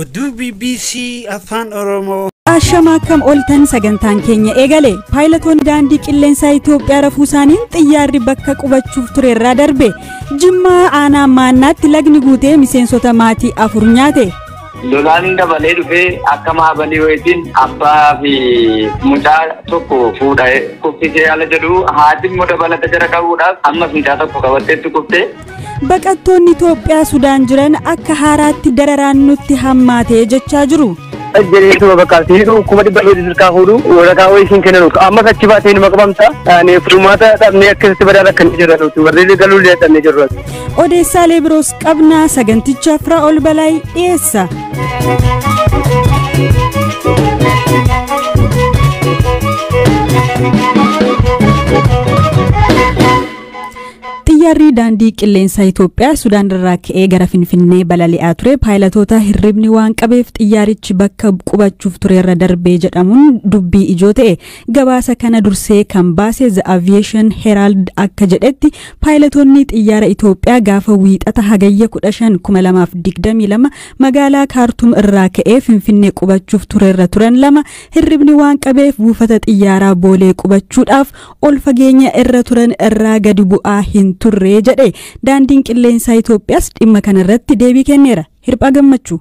Oduu BBC Afaan Oromoo. Ashama kam oltan sagantaan keenya eegale paayilatoon daandii qilleensaa Itoophiyaa rafuu isaaniin xiyyaarri bakka qubachuuf turerraa darbe Jimmaa aanaa maannaatti lagni guutee miseensota maatii 4 nyaate. Lolaan dabalee dhufee akka maabalii wayitiin abbaa fi mucaa tokko fuudhee kuffisee ala jedhu haati immoo dabalata jara qabuudhaaf amma mucaa tokko qabatteetti kuftee. Baqattoonni Itoophiyaa Sudaan jiran akka haaraatti dararaan nutti hammaatee jechaa jiru. Jereetu bakkaatti kuma dhibba dirqaa fuudhu waraqaa wayii kennu amma achi baatee nama qabamta ani furmaata dhabnee akkasitti badaa akka jirru warri galuu leetanii jirru. Odeessaalee biroos qabnaa saganticha Firaa'ol Balaayi dhiyeessa. Xiyyaarri daandii qilleensaa Itoophiyaa Sudaan irraa ka'ee gara Finfinnee balali'aa ture paayilatoota hirribni waan qabeef xiyyaarichi bakka qubachuuf turerra darbee jedhamuun dubbii ijoo ta'e gabaasa kana dursee kan baase The Aviation Herald akka jedhetti paayilatoonni xiyyaara Itoophiyaa gaafa wiixata hagayya 15 2022 magaalaa Kaartum irraa ka'ee Finfinnee qubachuuf turerra turan lama hirribni waan qabeef buufata xiyyaaraa Boolee qubachuudhaaf ol fageenya irra turan irraa gadi bu'aa hin turre jedhe daandiin qilleensaa Itoophiyaas dhimma kanarratti deebii kenneera. Hirphaa Gammachuu.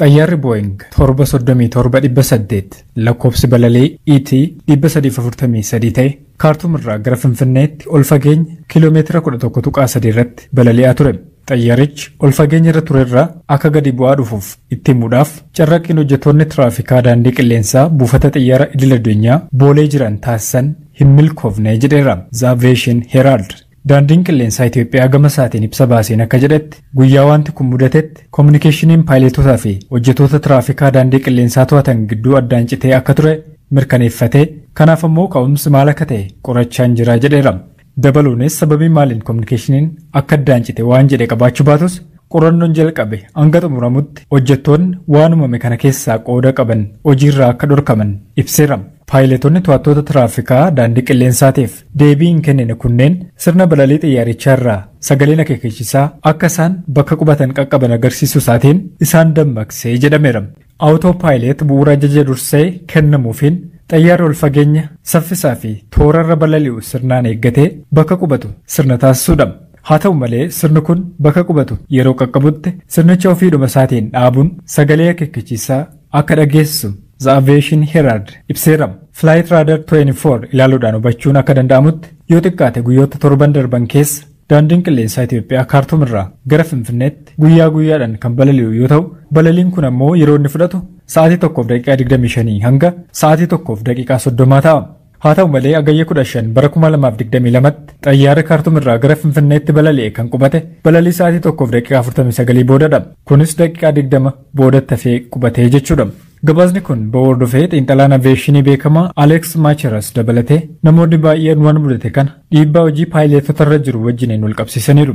Xayyaarri Boeing 737-800 lakkoofsi balalee ET 343 ta'e Kaartum irraa gara Finfinneetti ol fageenya kiiloomeetira 11.3 irratti balali'aa ture. Xayyaarichi ol fageenya irra turerraa akka gadi bu'aa dhufuuf itti himuudhaaf carraaqqiin hojjettoonni tiraafikaa daandii qilleensaa buufata xiyyaara idil-addunyaa Boolee jiran taasisan hin milkoofne jedheera. The Aviation Herald. Daandiin qilleensaa Itoophiyaa gama isaatiin ibsa baaseen akka jedhetti guyyaa wanti kun mudatetti kominikeeshiniin paayilotootaa fi hojjettoota tiraafikaa daandii qilleensaa to'atan gidduu addaan citee akka ture mirkaneeffatee kanaaf immoo ka'umsi maal akka ta'e qorachaan jira jedheera. Dabaluunis sababii maaliin kominikeeshiniin akka addaan cite waan jedhe qabaachuu baatus qorannoon jalqabe hanga xumuramutti hojjettoonni waan uumame kana keessaa qooda qaban hojiirraa akka dhorkaman ibseera. Paayiletoonni to'attoota tiraafikaa daandii qilleensaatiif deebii hin kennine kunneen sirna balalii xiyyaarichaa irraa sagaleen akeekachiisaa akka isaan bakka qubatan qaqqaban agarsiisuu isaatiin isaan dammaqsee jedhameera. Awutooppaayilet bu'uura ajaja dursee kennamuufiin xiyyaarri ol fageenya saffisaa fi toorarra balali'u sirnaan eeggatee bakka qubatu sirna taasisuudha. Haa ta'u malee sirni kun bakka qubatu yeroo qaqqabutti sirnicha ofiidhuma isaatiin dhaabuun sagalee akeekachiisaa akka dhageessisu The Aviation Herald ibseera. Flight Radar 24 ilaaluudhaan hubachuun akka danda'amutti yoo xiqqaate guyyoota 7 darban keessa daandiin qilleensaa Itoophiyaa Kaartum irraa gara Finfinneetti guyyaa guyyaadhaan kan balali'u yoo ta'u balaliin kun ammoo yeroo inni fudhatu sa'aatii 1:25 hanga sa'aatii 1:30 ta'a. Haa ta'u malee hagayya 15 bara 2022tti xayyaarri Kaartum irraa gara Finfinneetti balali'e kan qubate balalii sa'aatii 1:49 boodadha. Kunis daqiiqaa 20 boodatti hafee qubatee jechuudha. Gabaasni kun hordofee xiinxalaan aviyeeshinii beekamaa Alex Macheras dabalatee namoonni baay'een waan mudate kana dhiibbaa hojii paayilotota irra jiru wajjiniin wal qabsiisaniiru.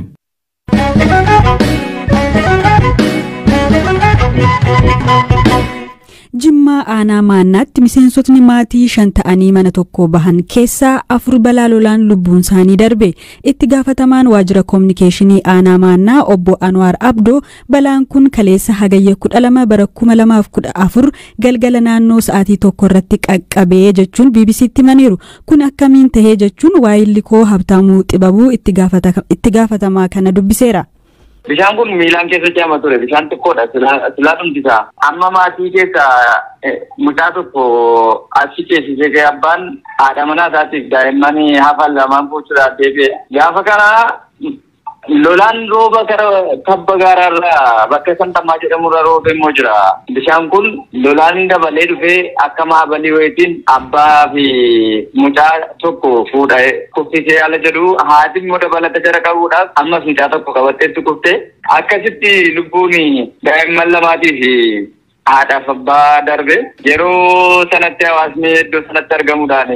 Jimmaa aanaa maannaatti miseensotni maatii 5 ta'anii mana tokko bahan keessaa 4 balaa lolaan lubbuun isaanii darbe. Itti gaafatamaan waajjira kominikeeshinii aanaa maannaa obbo Anwaar Abdoo balaan kun kaleessa hagayya 12 bara 2014 galgala naannoo sa'aatii 1 irratti qaqqabee jechuun BBC'tti himaniiru. Kun akkamiin tahee jechuun waayilli koo Habtaamuu Xibabuu itti gaafatamaa kana dubbiseera. Bishaan kun miilaan keessa ce'ama ture. Bishaan xiqqoodha. Silaa dhumtisaa. Amma maatii keessa mucaa tokko achi ceesisee ga'e abbaan haadha manaa isaatiif daa'imman hafan lamaan fuuchuudhaaf deebi'e. Gaafa kana lolaan rooba gara tabba gaaraarraa bakka santammaa jedhamurra rooba immoo jira. Bishaan kun lolaan dabalee dhufee akka maabalii wayitiin abbaa fi mucaa tokko fuudhee kuffisee ala jedhu haati immoo dabalata jara qabuudhaaf amma mucaa tokko qabatteetti kuftee akkasitti lubbuun daa'imman lamaatii fi haadhaaf abbaa darbe yeroo sanatti hawaasni iddoo sanatti argamuudhaan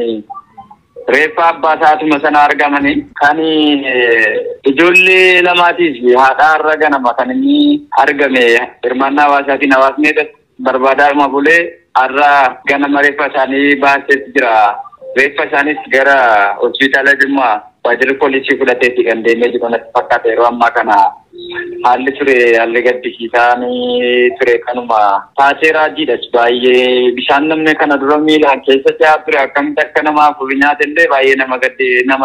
reeffa abbaa isaatuma sana argamanii kan ijoollee lamaatiif haadhaa irra ganama kan inni argame hirmaannaa hawaasaatiin hawaasni barbaadaa bulee har'a ganama reeffa isaanii baaseetti jira. Reeffa isaanis gara hospitaala Jimmaa waajjirri poolisii fudhateetti kan deemee jiru natti fakkaata yeroo ammaa kana haalli ture haalli gaddisiisaanii ture kanuma taatee raajiidhas baay'ee bishaan namni kana dura miilaan keessa ce'aa ture akkamitti akka namaaf nyaatellee baay'ee nama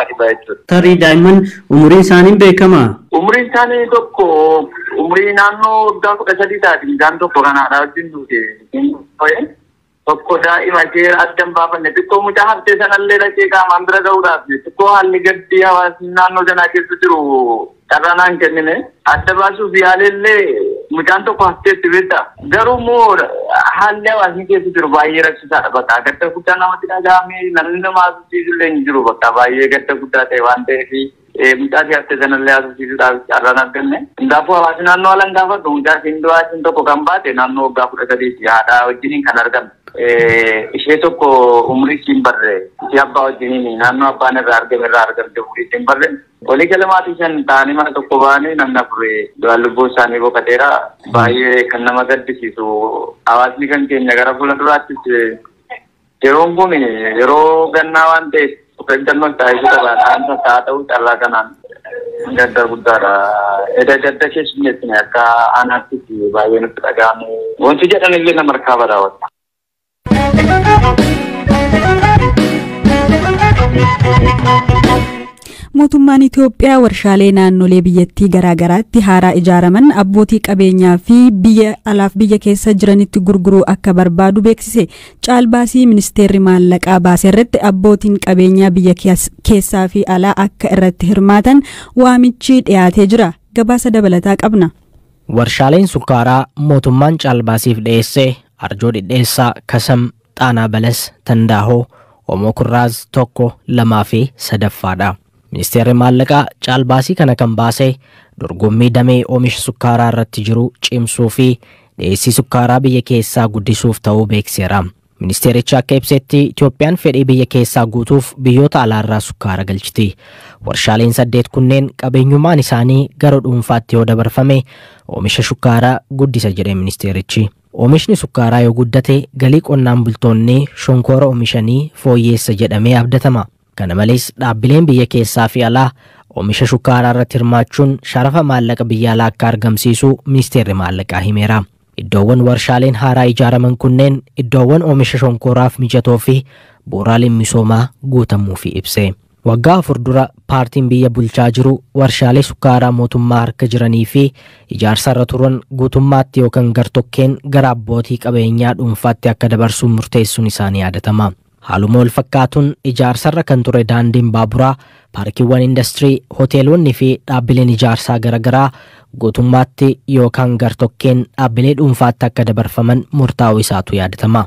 dhiba jechuudha. Tarii daa'imman umuriin isaanii beekamaa? Umriin isaanii tokko umrii naannoo waggaa 13 taati isaan tokko kanaadha wajjin duute. Tokko daa'ima ishee addan baafanne xiqqoo mucaa haftee sanallee dhaqee qaamaan bira ga'uudhaaf xiqqoo haalli gaddii hawaasni naannoo sanaa keessa jiru carraanaan kennine adda baasuuf yaalellee mucaan tokko hafteetti beekta. Garuu immoo haalli hawaasni keessa jiru baay'ee rakkisaadha bakka gadda guddaa namatti dhaga'amee namni nama haasofsiisullee hin jiru bakka baay'ee gadda guddaa ta'e waan ta'eef mucaa haftee sanallee haasofsiisuudhaaf carraan arganne. Kanaafuu hawaasni naannoo alan gaafatu mucaa siin tokko kan baate naannoo waggaa 13 haadha wajjiniin kan argamu. Ishee tokko umrii siin barre ishee abbaa wajjiniin naannoo abbaan irraa argamte umrii siin barre walii galmaatii shan ta'anii mana tokko ba'anii namni afur lubbuu isaanii boqoteera baay'ee kan nama gaddisiisu hawaasni kan keenya gara fuulduraattis yeroon kun yeroo gannaa waan ta'eef eeggannoo taasisuu qabaadha haa ta'u carraa kanaan gadda guddaadha. Gadda keessummeessine akka aanaatti baay'ee nutti dhaga'ame wanti jedhanillee nama harkaa badaawwata. Mootummaan Itoophiyaa warshaalee naannolee biyyattii garaagaraatti haaraa ijaaraman abbootii qabeenyaa fi biyya alaaf biyya keessa jiranitti gurguruu akka barbaadu beeksise. Caalbaasii ministeerri maallaqaa baase irratti abbootiin qabeenyaa biyya keessaa fi alaa akka irratti hirmaatan waamichi dhiyaatee jira. Gabaasa dabalataa qabna. Warshaaleen sukkaaraa mootummaan caalbaasiif dhiyeesse Arjoo Dhidheessaa, Kasam, Xaanaa Balas, Tandaahoo, Oomoo Kurraaz 1, 2 fi 3ffaadha. Ministeerri maallaqaa caalbaasii kana kan baase dorgommii damee oomisha sukkaaraa irratti jiru cimsuu fi dhiyeessii sukkaaraa biyya keessaa guddisuuf ta'uu beekseera. Ministeerichi akka ibsetti Itoophiyaan fedhii biyya keessaa guutuuf biyyoota alaarraa sukkaara galchiti. Warshaaleen 8 kunneen qabeenyummaan isaanii gara dhuunfaatti yoo dabarfame oomisha sukkaaraa guddisa jedhe ministeerichi. Oomishni sukkaaraa yoo guddate galii qonnaan bultoonni shonkoora oomishanii fooyyeessa jedhamee abdatama. Kana malees dhaabbileen biyya keessaa fi alaa oomisha sukkaaraa irratti hirmaachuun sharafa maallaqa biyya alaa akka argamsiisu ministeerri maallaqaa himeera. Iddoowwan warshaaleen haaraa ijaaraman kunneen iddoowwan oomisha shonkooraaf mijatoo fi bu'uuraaleen misoomaa guutamuufi ibse. Waggaa 4 dura paartiin biyya bulchaa jiru warshaalee sukkaaraa mootummaa harka jiranii fi ijaarsa irra turan guutummaatti yookaan gartokkeen gara abbootii qabeenyaa dhuunfaatti akka dabarsuun murteessuun isaanii yaadatama. Haaluma wal fakkaatuun ijaarsarra kan ture daandiin baaburaa, paarkiiwwan industirii, hoteelonni fi dhaabbileen ijaarsaa garaagaraa guutummaatti yookaan gartokkeen dhaabbilee dhuunfaatti akka dabarfaman murtaa'uu isaatu yaadatama.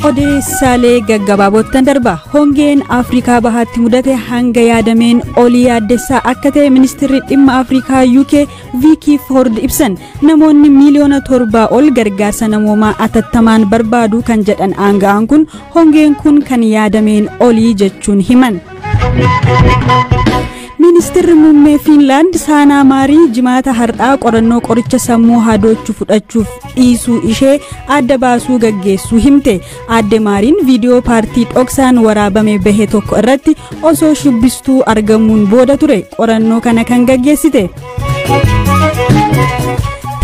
Odeessaalee gaggabaabootan darba hongeen Afrikaa bahaatti mudate hanga yaadameen olii yaaddessaa akka ta'e ministeerri dhimma Afrikaa UK Vicky Ford ibsan. Namoonni miliyoona 7 ol gargaarsa namoomaa atattamaan barbaadu kan jedhan aanga'aan kun hongeen kun kan yaadameen olii jechuun himan. Ministeerri muummee Fiinlaand Saanaa Maarii jimaata har'aa qorannoo qoricha sammuu hadoochuu fudhachuuf dhiisuu ishee adda baasuu gaggeessuu himte. Adde Maariin viidiyoo paartii dhoksaan waraabame bahe tokko irratti osoo shubbistuu argamuun booda ture qorannoo kana kan gaggeessite.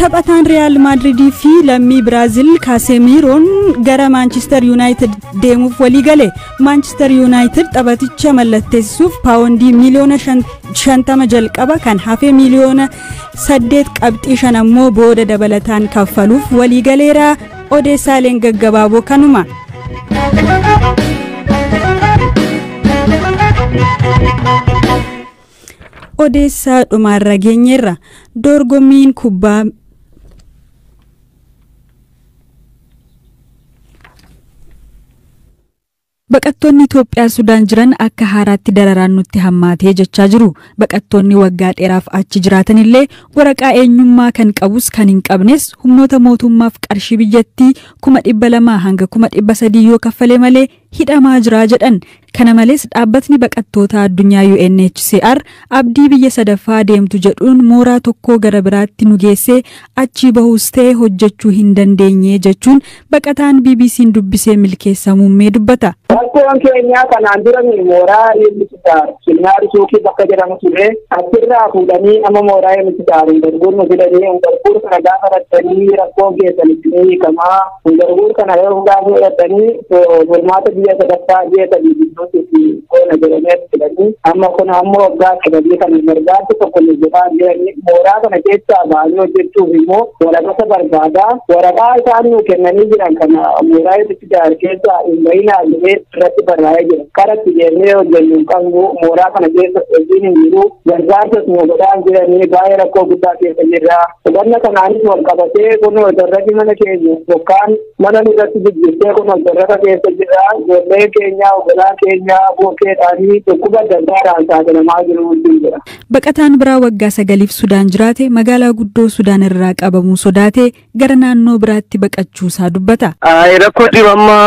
Taphataan Real Madrid fi lammii Brazil Casemiroon gara Manchester United deemuuf walii gale. Manchester United taphaticha mallatteessuuf paawundii miliyoona 50 jalqaba kan hafe miliyoona 8.5 ammoo booda dabalataan kaffaluuf walii galeera. Odeessaaleen gaggabaaboo kanuma. Odeessaa dhumaarra geenyeerra dorgommiin kubbaa Baqattoonni Itoophiyaa Sudaan jiran akka haaraatti dararaan nutti hammaatee jechaa jiru. Baqattoonni waggaa dheeraaf achi jiraatan illee waraqaa eenyummaa kan qabus kan hin qabnes humnoota mootummaaf qarshii biyyattii 200,000 hanga 300,000 yoo kaffalee malee hidhamaa jira jedhan. Kana malees dhaabbatni baqattoota addunyaa UNHCR abdii biyya sadaffaa deemtu jedhuun mooraa tokko gara biraatti nu geessee achi bahuus ta'e hojjechuu hin dandeenye jechuun baqataan BBC'n dubbisee milkeessa muummee dubbata. Rakkoon keenyaa kanaan dura mooraa eebbisisaa Kinnaar Suuqii bakka jedhamu ture achirraa fuudhanii nama mooraa eebbisisaa hundarguur nu fidanii hundarguur kana gaafa rattanii rakkoo geessanitti ni hiikamaa hundarguur kana yeroo gaafa fudhatanii hormaata biyya sadaffaa biyya sadii gidduutti qoona jedhamee fidanii amma kun ammoo waggaa sagalii kan gargaarsa tokko nu jedhaa jiranii mooraa kana keessaa ba'anii hojjechuuf immoo waraqaa barbaadaa waraqaa isaan nu kennanii jiran kana mooraa eebbisisaa keessaa hin bahinaa jedhee irratti barraa'ee jira. Karatti deemnee hojjennu qabu mooraa kana keessa hojiin hin jiru. Gargaarsas nu godhaan jiranii baay'ee rakkoo guddaa keessa jirra. Hubanna kanaanis wal qabatee kun darratti mana keenya yookaan mana nurratti jijjiirtee kun darrata keessa jirra. Ijoollee keenya obolaa keenya bookeedhaanii dhukkuba adda addaadhaan saaxilamaa jiru jira. Baqataan biraa waggaa 9f Sudaan jiraate magaalaa guddoo Sudaan irraa qabamuu sodaatee gara naannoo biraatti baqachuusaa dubbata. Rakkoo jiru amma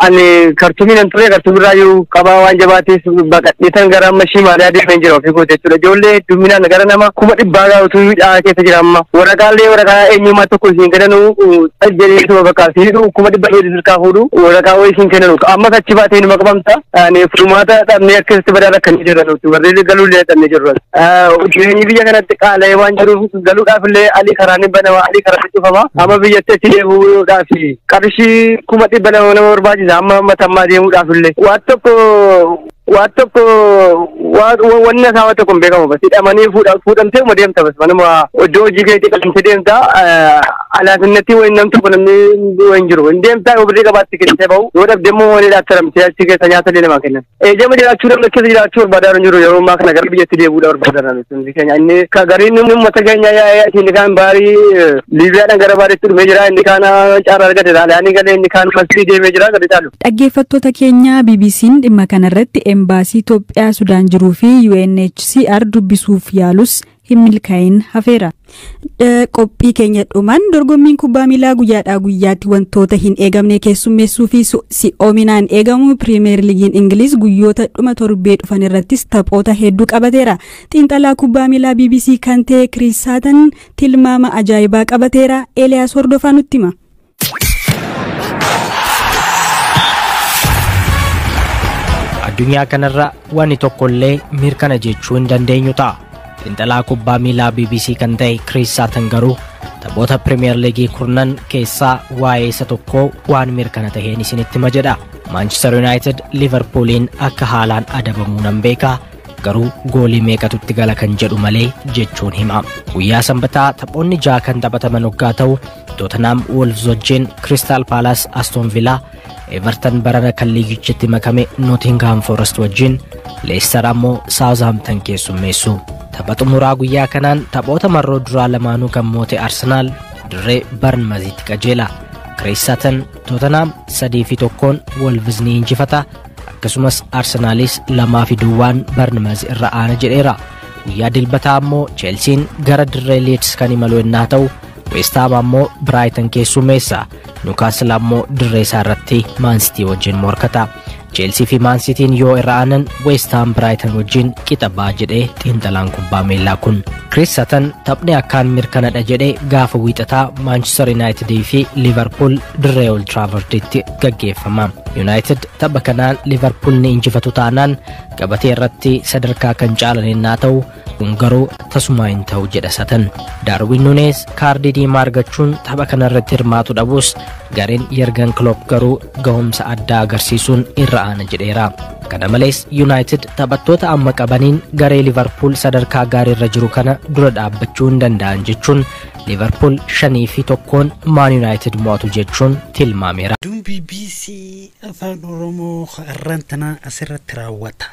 ani kartumii nan ture kartumii irraayyuu qabaa waan jabaateef baqadheetan gara amma Shimaaliyaa deemee jira ofii kootee jechuudha. Ijoollee hedduminaan gara nama 100,000 utuu miidhaa keessa jira amma. Waraqaalee waraqaa eenyummaa tokko isiin kennu jedheetuma bakka siidhu 100,000 dirqaa fuudhu waraqaa wayii isiin kennu ammas achi baatee numa qabamta. Furmaata dhabnee akkasitti badaa akka hin jirran warreen galuullee dhabnee jirran. Jireenyi biyya kanatti qaala'ee waan jiruuf galuudhaaf illee alii karaan ni banama alii karaan ni cufama. Amma biyyatti achi deebi'uudhaaf qarshii 100,000 nama barbaachisa amma matammaa deemuudhaaf illee waan tokko wanni isaa tokko hin beekamu bas hidhamanii fuudhamtee uma deemta bas manuma iddoo hojii keetti qalamtee deemta alaafinnatti wayin nam tokko namni wayin jiru hin deemtaa yoo birrii qabaatti kennitee bahu yoo dhabde immoo wani dhaattaramtee achi keessa nyaata illee namaa kennan. Eejama jiraachuu namni keessa jiraachuu barbaadaa jiru yeroo ammaa kana gara biyyatti deebi'uudha barbaadan keenya inni gariin uummata keenya inni kaan baarii Liibiyaadhaan gara baariitti dhumee jira inni kaan caara argate taale galee inni kaan masrii deemee jira gadi taalu. Dhaggeeffattoota keenya BBC'n dhimma kanarratti embaasii Itoophiyaa Sudaan jiruu fi UNHCR dubbisuuf yaalus hin milkaa'in hafeera. Qophii keenya dhumaan dorgommiin kubbaa miilaa guyyaadhaa guyyaatti wantoota hin eegamne keessummeessuu fi si'oominaan eegamu Pirimeer Liigiin Ingiliz guyyoota dhuma torbee dhufan irrattis taphoota hedduu qabateera. Xiinxalaa kubbaa miilaa BBC kan ta'e Chris Sutton tilmaama ajaa'ibaa qabateera. Eeliyaas Hordofaa nutti hima. Addunyaa kanarra wanni tokkollee mirkana jechuu hin dandeenyu ta'a. Xiinxalaa kubbaa miilaa BBC kan ta'e Chris Sutton garuu taphoota Premier League kurnan keessaa waa'ee isa tokko waan mirkana taheen isinitti hima jedha. Manchester United Liverpooliin akka haalaan adabamuu nan beeka garuu goolii meeqatu itti gala kan jedhu malee jechuun hima. Guyyaa Sanbataa taphoonni 6 kan taphataman waggaa ta'u Tottenham Wolves wajjin Crystal Palace Aston Villa Everton barana kan liigichatti makame Nottingham Forest wajjin Leicester ammoo Southampton keessummeessu. Tapha xumuraa guyyaa kanaan taphoota marroo duraa lamaanuu kan moote Arsenal dirree Bournemouth qajeela. Chris Sutton Tottenham 3-1 Wolves ni injifata akkasumas Arsenalis 2-2 Bournemouth irra aana jedheera. Guyyaa dilbataa ammoo Chelsea'n gara dirree Leeds kan imalu yennaa ta'u West Ham ammoo Brighton keessummeessa. Newcastle ammoo dirree isaa irratti Man City wajjin morkata. Chelsea fi Man City'n yoo irra aanan West Ham Brighton wajjin qixa ba'a jedhee xiinxalaan kubbaa miilaa kun. Chris Sutton taphni akkaan mirkanadha jedhee gaafa wiixataa Manchester United fi Liverpool dirree Old Trafford'itti gaggeeffama. United tapha kanaan Liverpool ni injifatu taanaan gabatee irratti sadarkaa kan caalan yennaa ta'u kun garuu tasumaa hin ta'u jedha Sutton. Darwin Nunes kaardii diimaa argachuun tapha kanarratti hirmaatu dhabus gareen Jurgen Klopp garuu gahumsa addaa agarsiisuun irra aana jedheera. Kana malees United taphattoota amma qabaniin garee Liverpool sadarkaa gaarii irra jiru kana dura dhaabbachuu hin danda'an jechuun Liverpool 5-1 Man United mo'atu jechuun tilmaameera. BBC Afaan Oromoo irraan tanaa asirratti raawwata.